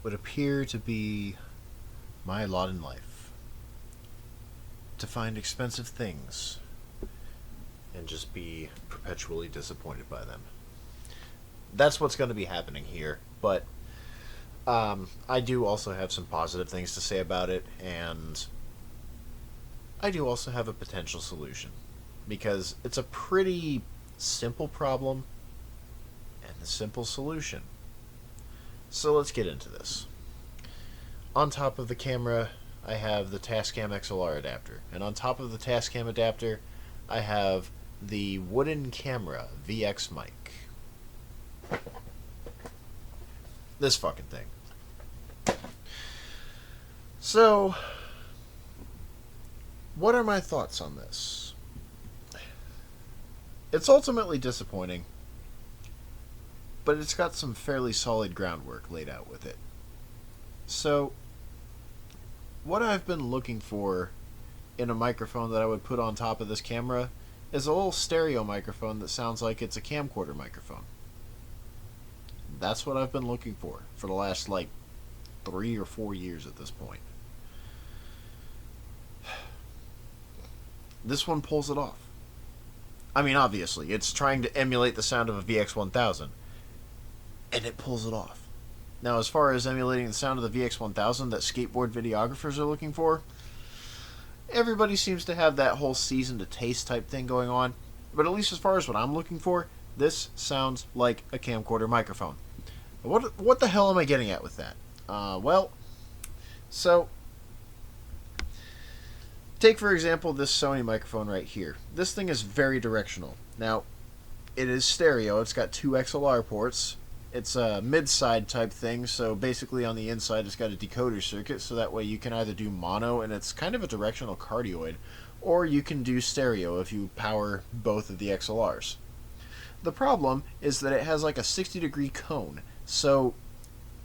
would appear to be my lot in life. To find expensive things and just be perpetually disappointed by them. That's what's going to be happening here, but I do also have some positive things to say about it, and I do also have a potential solution. Because it's a pretty simple problem and a simple solution. So let's get into this. On top of the camera, I have the Tascam XLR adapter. And on top of the Tascam adapter, I have the Wooden Camera VX mic. This fucking thing. So, what are my thoughts on this? It's ultimately disappointing, but it's got some fairly solid groundwork laid out with it. So, what I've been looking for in a microphone that I would put on top of this camera is a little stereo microphone that sounds like it's a camcorder microphone. That's what I've been looking for the last, 3 or 4 years at this point. This one pulls it off. I mean, obviously, it's trying to emulate the sound of a VX1000, and it pulls it off. Now, as far as emulating the sound of the VX1000 that skateboard videographers are looking for, everybody seems to have that whole season to taste type thing going on, but at least as far as what I'm looking for, this sounds like a camcorder microphone. What the hell am I getting at with that? So, take for example this Sony microphone right here. This thing is very directional. Now, it is stereo. It's got 2 XLR ports. It's a mid-side type thing, so basically on the inside it's got a decoder circuit, so that way you can either do mono, and it's kind of a directional cardioid, or you can do stereo if you power both of the XLRs. The problem is that it has like a 60-degree cone, so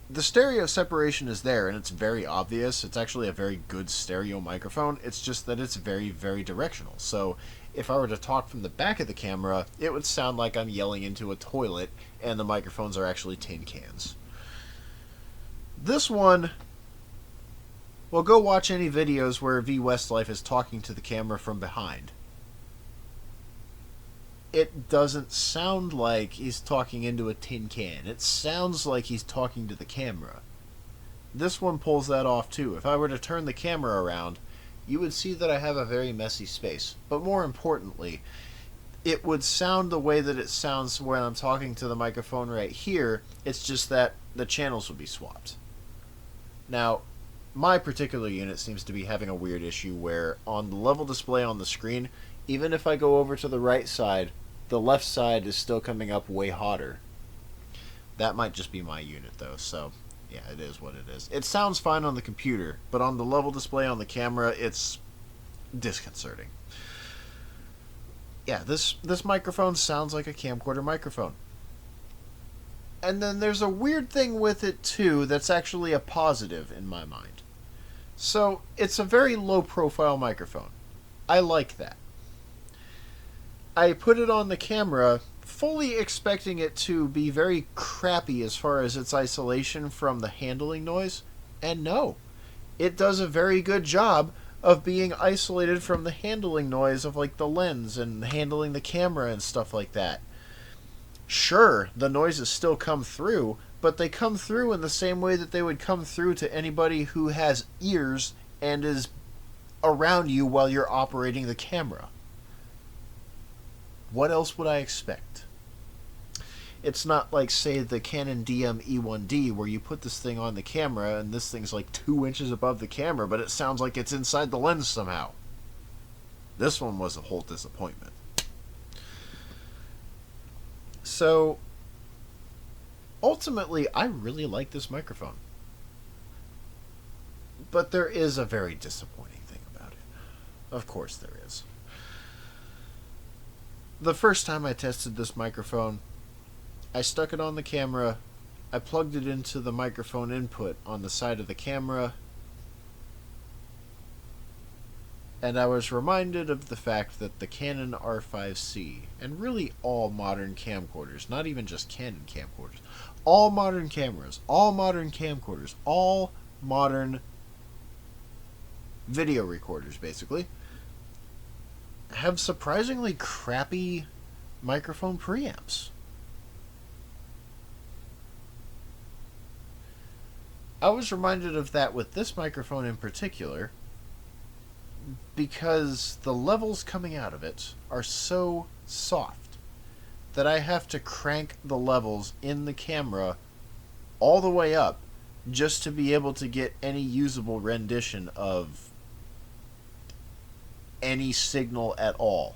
the stereo separation is there, and it's very obvious. It's actually a very good stereo microphone. It's just that it's very, very directional. So if I were to talk from the back of the camera, it would sound like I'm yelling into a toilet, and the microphones are actually tin cans. This one, well, go watch any videos where V Westlife is talking to the camera from behind. It doesn't sound like he's talking into a tin can. It sounds like he's talking to the camera. This one pulls that off too. If I were to turn the camera around, you would see that I have a very messy space. But more importantly, it would sound the way that it sounds when I'm talking to the microphone right here. It's just that the channels would be swapped. Now, my particular unit seems to be having a weird issue where on the level display on the screen, even if I go over to the right side, the left side is still coming up way hotter. That might just be my unit though, so yeah, it is what it is. It sounds fine on the computer, but on the level display on the camera, it's disconcerting. Yeah, this microphone sounds like a camcorder microphone. And then there's a weird thing with it too that's actually a positive in my mind. So, it's a very low profile microphone. I like that. I put it on the camera fully expecting it to be very crappy as far as its isolation from the handling noise, and no. It does a very good job of being isolated from the handling noise of like the lens and handling the camera and stuff like that. Sure, the noises still come through, but they come through in the same way that they would come through to anybody who has ears and is around you while you're operating the camera. What else would I expect? It's not like, say, the Canon DM-E1D, where you put this thing on the camera and this thing's like 2 inches above the camera, but it sounds like it's inside the lens somehow. This one was a whole disappointment. So, ultimately, I really like this microphone. But there is a very disappointing thing about it. Of course there is. The first time I tested this microphone, I stuck it on the camera, I plugged it into the microphone input on the side of the camera, and I was reminded of the fact that the Canon R5C, and really all modern camcorders, not even just Canon camcorders, All modern cameras, all modern camcorders, all modern video recorders, basically, have surprisingly crappy microphone preamps. I was reminded of that with this microphone in particular because the levels coming out of it are so soft that I have to crank the levels in the camera all the way up just to be able to get any usable rendition of any signal at all.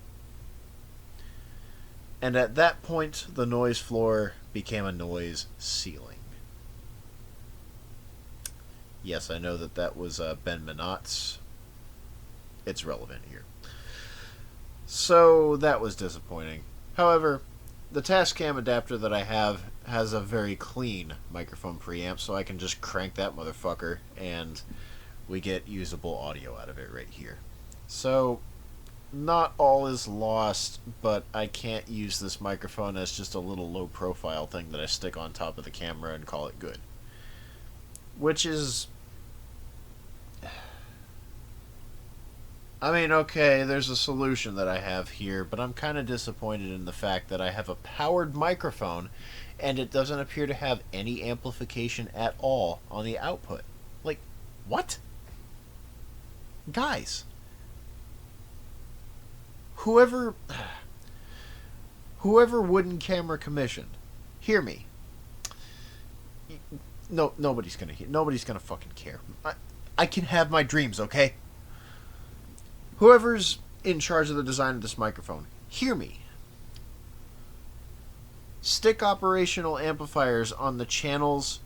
And at that point, the noise floor became a noise ceiling. Yes, I know that was Ben Minot's. It's relevant here. So that was disappointing. However, the Tascam adapter that I have has a very clean microphone preamp, so I can just crank that motherfucker and we get usable audio out of it right here. So, not all is lost, but I can't use this microphone as just a little low profile thing that I stick on top of the camera and call it good. Which is... I mean, okay, there's a solution that I have here, but I'm kind of disappointed in the fact that I have a powered microphone and it doesn't appear to have any amplification at all on the output. Like, what? Guys, whoever Wooden Camera commissioned, hear me. No, nobody's gonna fucking care. I can have my dreams, okay? Whoever's in charge of the design of this microphone, hear me. Stick operational amplifiers on the channels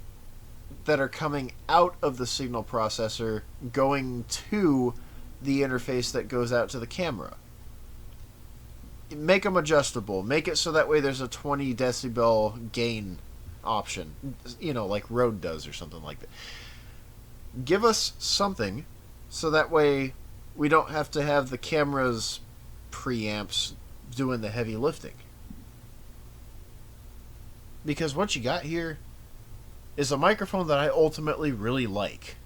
that are coming out of the signal processor going to the interface that goes out to the camera. Make them adjustable. Make it so that way there's a 20 decibel gain option. You know, like Rode does or something like that. Give us something so that way we don't have to have the camera's preamps doing the heavy lifting. Because what you got here is a microphone that I ultimately really like.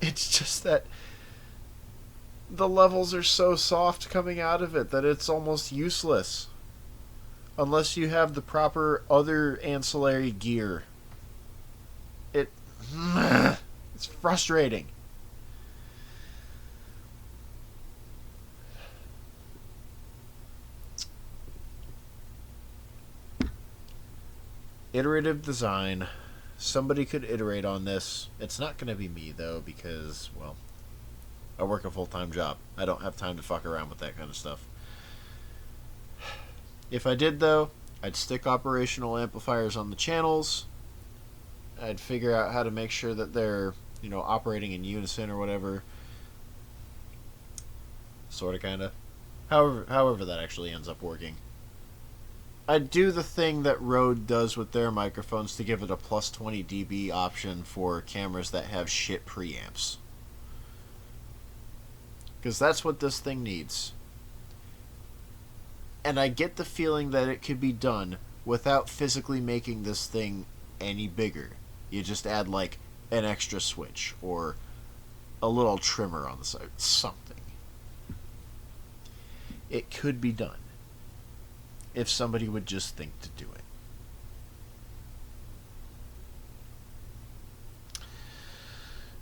It's just that the levels are so soft coming out of it that it's almost useless. Unless you have the proper other ancillary gear. It's frustrating. Iterative design. Somebody could iterate on this. It's not going to be me, though, because, well, I work a full-time job. I don't have time to fuck around with that kind of stuff. If I did, though, I'd stick operational amplifiers on the channels. I'd figure out how to make sure that they're, operating in unison or whatever. Sorta, kinda. However that actually ends up working. I'd do the thing that Rode does with their microphones to give it a plus 20 dB option for cameras that have shit preamps. Because that's what this thing needs. And I get the feeling that it could be done without physically making this thing any bigger. You just add, like, an extra switch or a little trimmer on the side. Something. It could be done. If somebody would just think to do it.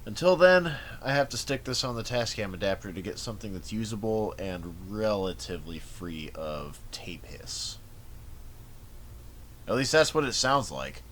Until then, I have to stick this on the Tascam adapter to get something that's usable and relatively free of tape hiss. At least that's what it sounds like.